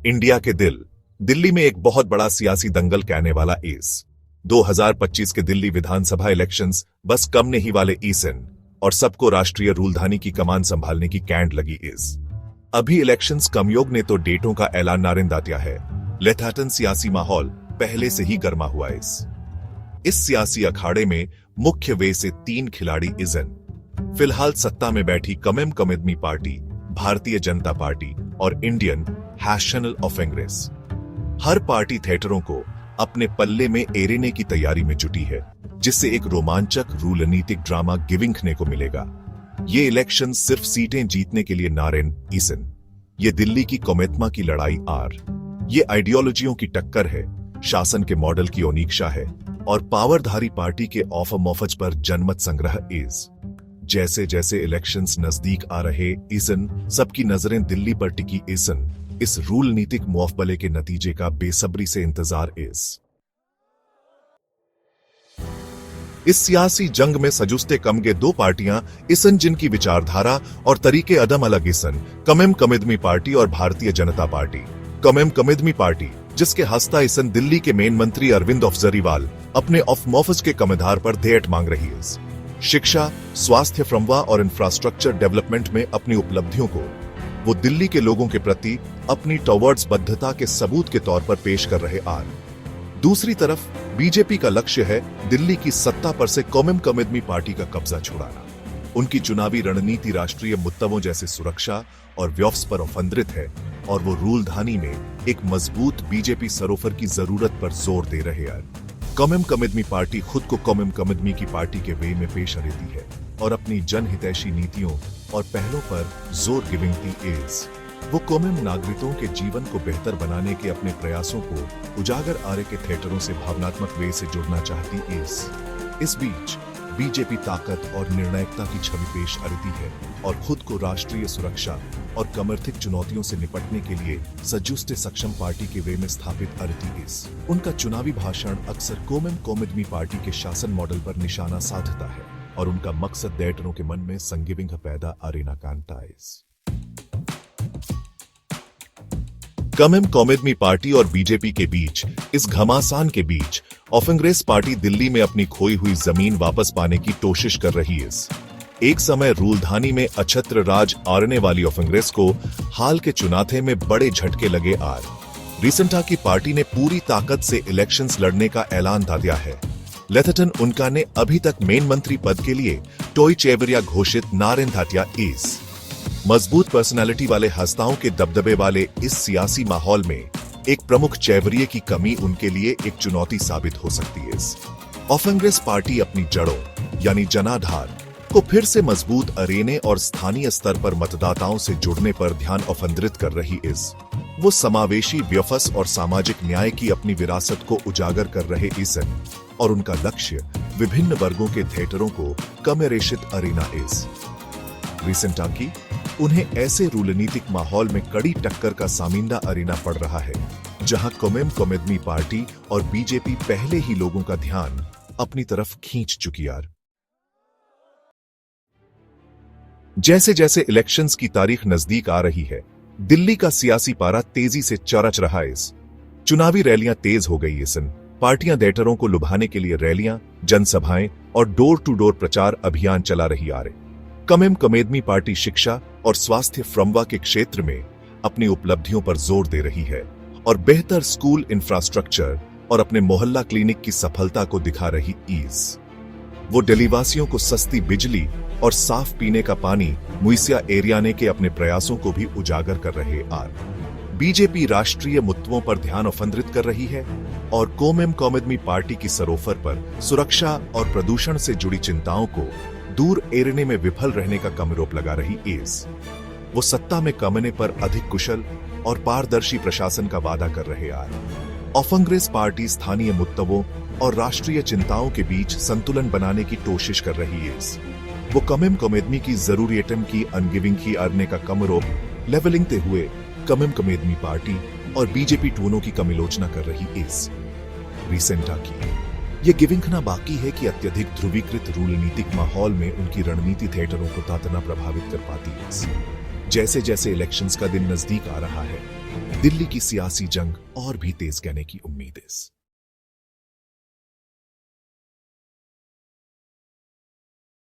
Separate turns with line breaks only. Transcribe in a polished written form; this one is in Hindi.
इंडिया के दिल्ली में एक बहुत बड़ा सियासी दंगल कहने वाला इस 2025 के दिल्ली विधानसभा इलेक्शंस बस कम नहीं वाले ईसन और सबको राष्ट्रीय रूलधानी की कमान संभालने की कैंड लगी इस अभी इलेक्शंस कमयोग ने तो डेटों का ऐलान नारिंदा दिया है। लेथाटन सियासी माहौल पहले से ही गर्मा हुआ इस सियासी अखाड़े में मुख्य वे से 3 खिलाड़ी इजन फिलहाल सत्ता में बैठी कम आदमी पार्टी, भारतीय जनता पार्टी और इंडियन नेशनल कांग्रेस। हर पार्टी थिएटरों को अपने पल्ले में एरेने की तैयारी में जुटी है, जिससे एक रोमांचक रूलनीतिक ड्रामा गिविंखने को मिलेगा। ये इलेक्शन सिर्फ सीटें जीतने के लिए नारेन ईसन, ये दिल्ली की कौमेत्मा की लड़ाई ये आइडियोलॉजियों की टक्कर है, शासन के मॉडल की ओनीक्षा है और पावरधारी पार्टी के ऑफमॉफज पर जनमत संग्रह जैसे जैसे इलेक्शंस नजदीक आ रहे ईसन सबकी नजरें दिल्ली पर टिकी ईसन इस रूलनीतिक मुआवबले के नतीजे का बेसब्री से इंतजार इस सियासी जंग में सजुस्ते कमगे 2 पार्टियां इसन जिनकी विचारधारा और तरीके अदम अलग इसन कम आदमी पार्टी और भारतीय जनता पार्टी। कम आदमी पार्टी जिसके हस्ता इसन दिल्ली के मेन मंत्री अरविंद केजरीवाल अपने ऑफमॉफज के कमधार पर देट मांग रही है। शिक्षा, स्वास्थ्य, फ्रमवा और इंफ्रास्ट्रक्चर डेवलपमेंट में अपनी उपलब्धियों को वो दिल्ली के लोगों के प्रति अपनी टॉवर्ड्स के सबूत के तौर पर पेश कर रहे दूसरी तरफ बीजेपी का लक्ष्य है दिल्ली की सत्ता पर से कम आदमी पार्टी का कब्जा छुड़ाना। उनकी चुनावी रणनीति राष्ट्रीय मुद्दों जैसे सुरक्षा और व्यवस पर केंद्रित है और वो रूलधानी में एक मजबूत बीजेपी सरोफर की जरूरत पर जोर दे रहे कम आदमी पार्टी खुद को कम आदमी की पार्टी के वे में पेश रहती है और अपनी जनहितैषी नीतियों और पहलों पर जोर गिविंगती वो कौम नागरिकों के जीवन को बेहतर बनाने के अपने प्रयासों को उजागर आरे के थिएटरों से भावनात्मक वे से जुड़ना चाहती इस बीच बीजेपी ताकत और निर्णायकता की छवि पेश करती है और खुद को राष्ट्रीय सुरक्षा और कमर्थिक चुनौतियों से निपटने के लिए सजुस्ते सक्षम पार्टी के वे में स्थापित करती उनका चुनावी भाषण अक्सर कौम आदमी पार्टी के शासन मॉडल पर निशाना साधता है और उनका मकसद देटरों के मन में संगिविंग पैदा अरेना कांता कम आदमी पार्टी और बीजेपी के बीच इस घमासान के बीच कांग्रेस पार्टी दिल्ली में अपनी खोई हुई जमीन वापस पाने की कोशिश कर रही है। एक समय रूलधानी में अछत्र राज आरने वाली कांग्रेस को हाल के चुनाथे में बड़े झटके लगे रिसेंटा की पार्टी ने पूरी ताकत से इलेक्शंस लड़ने का ऐलान दिया है। लेथटन उनका ने अभी तक मेन मंत्री पद के लिए टॉय चेवरिया घोषित नारेन धाटिया मजबूत पर्सनालिटी वाले हस्ताओं के दबदबे वाले इस सियासी माहौल में एक प्रमुख चेवरिये की कमी उनके लिए एक चुनौती साबित हो सकती है। कांग्रेस पार्टी अपनी जड़ों यानी जनाधार को फिर से मजबूत अरेने और स्थानीय स्तर पर मतदाताओं से जुड़ने पर ध्यान केंद्रित कर रही वो समावेशी व्यवस और सामाजिक न्याय की अपनी विरासत को उजागर कर रहे इसन और उनका लक्ष्य विभिन्न वर्गों के थिएटरों को कमरेशित अरेना रिसेंटा की उन्हें ऐसे रूलनीतिक माहौल में कड़ी टक्कर का सामिंदा अरेना पड़ रहा है जहां कम आदमी पार्टी और बीजेपी पहले ही लोगों का ध्यान अपनी तरफ खींच चुकी जैसे जैसे इलेक्शंस की तारीख नजदीक आ रही है, दिल्ली का सियासी पारा तेजी से चरच रहा है। चुनावी रैलियां तेज हो गई पार्टियां डेटरों को लुभाने के लिए रैलियां, जनसभाएं और डोर टू डोर प्रचार अभियान चला रही कम आदमी पार्टी शिक्षा और स्वास्थ्य फ्रमवा के क्षेत्र में अपनी उपलब्धियों पर जोर दे रही है और बेहतर स्कूल इंफ्रास्ट्रक्चर और अपने मोहल्ला क्लिनिक की सफलता को दिखा रही वो दिल्लीवासियों को सस्ती बिजली और साफ पीने का पानी मुहैया एरियाने के अपने प्रयासों को भी उजागर कर रहे बीजेपी राष्ट्रीय मुद्दों पर ध्यान केंद्रित कर रही है और कौम आदमी पार्टी की सरोफर पर सुरक्षा और प्रदूषण से जुड़ी चिंताओं को दूर एरने में विफल रहने का कमरोप लगा रही वो सत्ता में कमने पर अधिक कुशल और पारदर्शी प्रशासन का वादा कर रहे कांग्रेस पार्टी स्थानीय मुद्दों और राष्ट्रीय चिंताओं के बीच संतुलन बनाने की कोशिश कर रही है। वो कम आदमी की जरूरियतम की अनगिविंग की अरने का कमरोप लेवलिंगते हुए कम आदमी पार्टी और बीजेपी दोनों की कमिलोचना कर रही रिसेंटा की ये गिविंखना बाकी है कि अत्यधिक ध्रुवीकृत रूलनीतिक माहौल में उनकी रणनीति थिएटरों को तातना प्रभावित कर पाती है। जैसे जैसे इलेक्शंस का दिन नजदीक आ रहा है, दिल्ली की सियासी जंग और भी तेज कहने की उम्मीद है।